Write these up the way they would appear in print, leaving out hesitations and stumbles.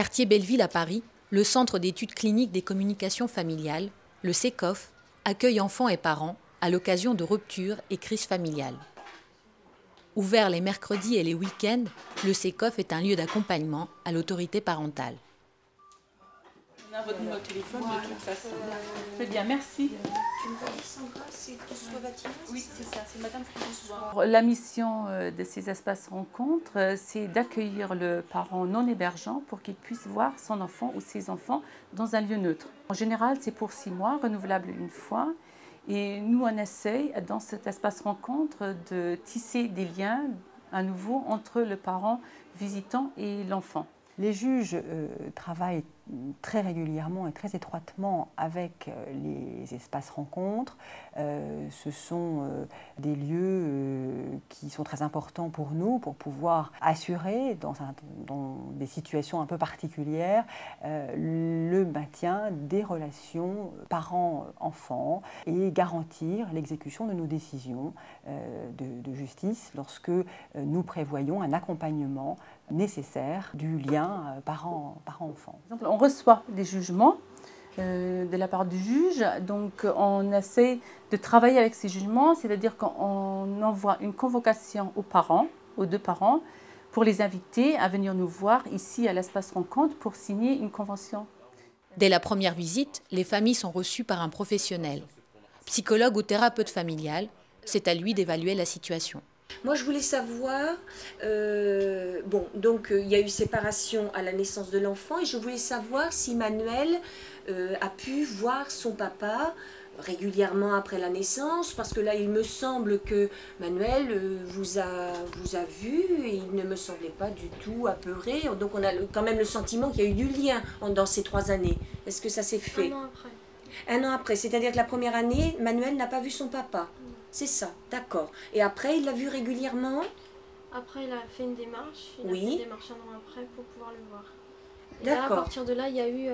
Quartier Belleville à Paris, le Centre d'études cliniques des communications familiales, le CECOF, accueille enfants et parents à l'occasion de ruptures et crises familiales. Ouvert les mercredis et les week-ends, le CECOF est un lieu d'accompagnement à l'autorité parentale. On a votre numéro de téléphone de toute façon. Très bien, merci. Tu me dis Sandra, c'est François Batinas? Oui, c'est ça, c'est Madame François. La mission de ces espaces rencontres, c'est d'accueillir le parent non hébergeant pour qu'il puisse voir son enfant ou ses enfants dans un lieu neutre. En général, c'est pour 6 mois, renouvelable une fois. Et nous, on essaye, dans cet espace rencontre, de tisser des liens à nouveau entre le parent visitant et l'enfant. Les juges travaillent très régulièrement et très étroitement avec les espaces rencontres. Ce sont des lieux qui sont très importants pour nous, pour pouvoir assurer, dans des situations un peu particulières, le maintien des relations parents-enfants et garantir l'exécution de nos décisions de justice lorsque nous prévoyons un accompagnement nécessaire du lien parent-enfant. On reçoit des jugements de la part du juge, donc on essaie de travailler avec ces jugements, c'est-à-dire qu'on envoie une convocation aux parents, aux 2 parents, pour les inviter à venir nous voir ici à l'espace rencontre pour signer une convention. Dès la première visite, les familles sont reçues par un professionnel. Psychologue ou thérapeute familial, c'est à lui d'évaluer la situation. Moi, je voulais savoir, donc il y a eu séparation à la naissance de l'enfant et je voulais savoir si Manuel a pu voir son papa régulièrement après la naissance, parce que là, il me semble que Manuel vous a vu et il ne me semblait pas du tout apeuré. Donc on a quand même le sentiment qu'il y a eu du lien dans ces 3 années. Est-ce que ça s'est fait? 1 an après. 1 an après, c'est-à-dire que la première année, Manuel n'a pas vu son papa. C'est ça, d'accord. Et après, il l'a vu régulièrement? Après, il a fait une démarche. Il a fait une démarche 1 an après pour pouvoir le voir. Et là, à partir de là, il y a eu...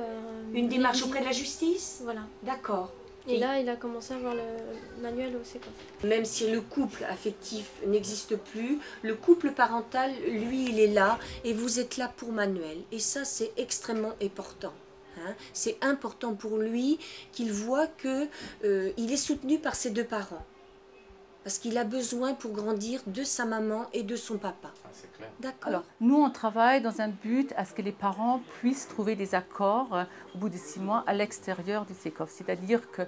une démarche auprès de la justice? Voilà. D'accord. Et là, il a commencé à voir le Manuel au CECOF. Même si le couple affectif n'existe plus, le couple parental, lui, il est là et vous êtes là pour Manuel. Et ça, c'est extrêmement important. Hein. C'est important pour lui qu'il voit qu'il est soutenu par ses 2 parents. Parce qu'il a besoin pour grandir de sa maman et de son papa. Ah, c'est clair. D'accord. Alors, nous, on travaille dans un but à ce que les parents puissent trouver des accords au bout de 6 mois à l'extérieur du CECOF. C'est-à-dire que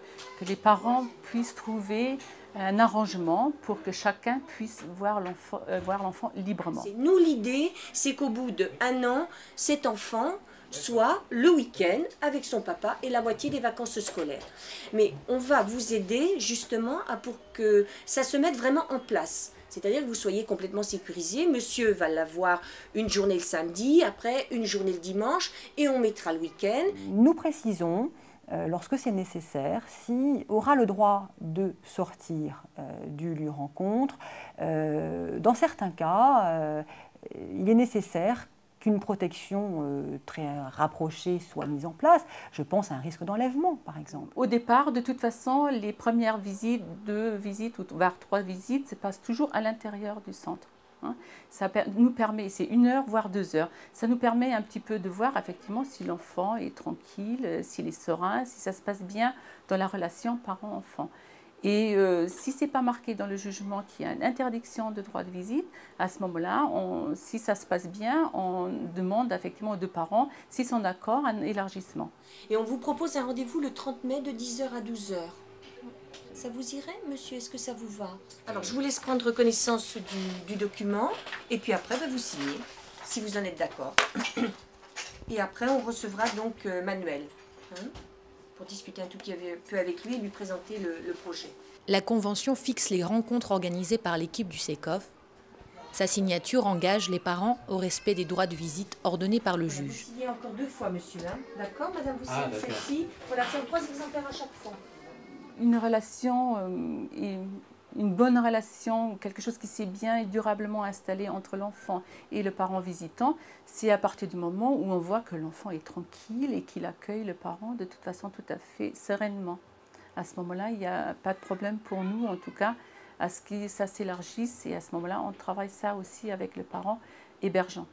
les parents puissent trouver un arrangement pour que chacun puisse voir l'enfant librement. Nous, l'idée, c'est qu'au bout d'1 an, cet enfant soit le week-end avec son papa et la moitié des vacances scolaires. Mais on va vous aider justement pour que ça se mette vraiment en place. C'est-à-dire que vous soyez complètement sécurisé. Monsieur va l'avoir une journée le samedi, après une journée le dimanche et on mettra le week-end. Nous précisons, lorsque c'est nécessaire, s'il aura le droit de sortir du lieu rencontre. Dans certains cas, il est nécessaire qu'une protection très rapprochée soit mise en place. Je pense à un risque d'enlèvement, par exemple. Au départ, de toute façon, les premières visites, 2 visites ou voire 3 visites, se passent toujours à l'intérieur du centre. Ça nous permet, c'est 1 heure, voire 2 heures. Ça nous permet un petit peu de voir effectivement si l'enfant est tranquille, s'il est serein, si ça se passe bien dans la relation parent-enfant. Et si ce n'est pas marqué dans le jugement qu'il y a une interdiction de droit de visite, à ce moment-là, si ça se passe bien, on demande effectivement aux 2 parents s'ils sont d'accord à un élargissement. Et on vous propose un rendez-vous le 30 mai de 10h à 12h. Ça vous irait, monsieur? Est-ce que ça vous va? Alors, je vous laisse prendre connaissance du document et puis après, vous signez, si vous en êtes d'accord. Et après, on recevra donc Manuel. Pour discuter un tout petit peu avec lui et lui présenter le projet. La convention fixe les rencontres organisées par l'équipe du CECOF. Sa signature engage les parents au respect des droits de visite ordonnés par le juge. Vous signez encore 2 fois, monsieur. D'accord, madame, vous signez celle-ci. Voilà, c'est 3 exemplaires à chaque fois. Une relation, une bonne relation, quelque chose qui s'est bien et durablement installé entre l'enfant et le parent visitant, c'est à partir du moment où on voit que l'enfant est tranquille et qu'il accueille le parent de toute façon tout à fait sereinement. À ce moment-là, il n'y a pas de problème pour nous, en tout cas, à ce que ça s'élargisse et à ce moment-là, on travaille ça aussi avec le parent hébergeant.